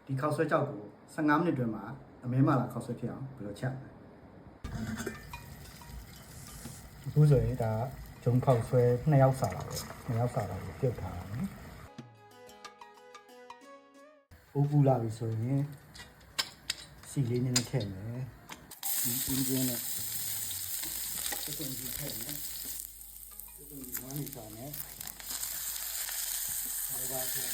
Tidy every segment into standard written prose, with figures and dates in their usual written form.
ဒီခောက်ဆွဲကြောက်ကို15မိနစ်တွင်မှာအမဲမလာခောက်ဆွဲဖြစ်အောင်ဘယ်လိုချက်အခုဆိုရင်ဒါဂျုံခောက်ဆွဲ2ယောက်စားတာပဲ2ယောက်စားတာကိုပြုတ်ထားတာနော်အိုးပူလာပြီဆိုရင်စီလေးနည်းနည်းထည့်မယ်ဒီအင်းကျင်းနဲ့စက်ကြီးထည့်မယ်စက်ကြီးဝမ်းနေစားမယ်ဒါထည့်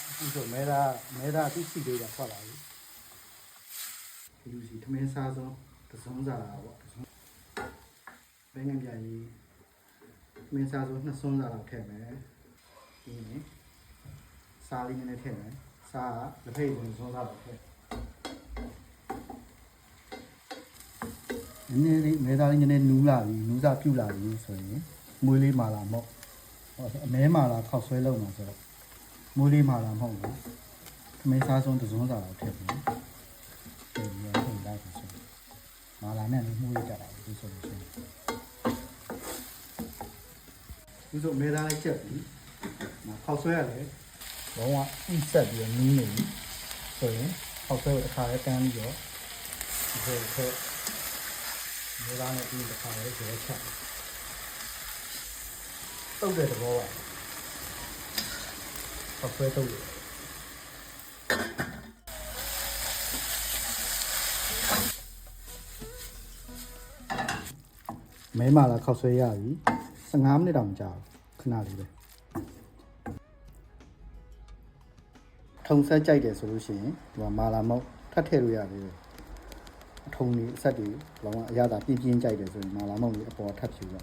အခုဆိုမဲဒါသူစီလေးတာထွက်လာပြီဒီလူစီထမင်းစားဆုံးသစုံးစားတာပေါ့ဘယ်ငံပြကြီးထမင်းစားဆုံး2စုံးစားတော့ထည့်မယ်ဒီနေ့စားလေးနည်းနည်းထည့်မယ်စားကလက်ဖက်ရည်စုံးစားတော့ထည့်နည်းနည်းလေးမဲသားလေးနည်းနည်းနူးလာပြီနူးစားပြုတ်လာပြီဆိုရင်မွေးလေးမာလာမော့အမဲမာလာခောက်ဆွဲလုံးမှာဆိုတော့မွေးလေးမာလာမဟုတ်ဘူးထမင်းစားဆုံးသစုံးစားတော့ထည့်မယ်ဒီလိုထုံလိုက်ဆိုမာလာနဲ့မှုရကြတာဒီဆိုလို့ရှိရင်ဒီဆိုမဲသားလေးချက်ပြီခောက်ဆွဲရတယ်လုံးဝအိဆက်ပြီးနင်းနေပြီဆိုရင်ခောက်ဆွဲကိုတစ်ခါလေးတန်းပြီးတော့ဒီလိုမဲသားနဲ့ပြီးတစ်ခါလေးရဲချက်တုတ်တဲ့သဘောပါခောက်ဆွဲတုတ်တယ်မဲမာလာခောက်ဆွဲရပြီ15မိနစ်တောင်ကြာခဏလေးပဲထုံဆက်ကြိုက်တယ်ဆိုလို့ရှိရင်ဒီမှာမာလာမောက်ထပ်ထည့်လို့ရသေးတယ်အထုံလေးအဆက်တွေလောကအရသာပြင်းပြင်းကြိုက်တယ်ဆိုရင်မာလာမောက်လေးအပေါ်ထပ်ဖြူရ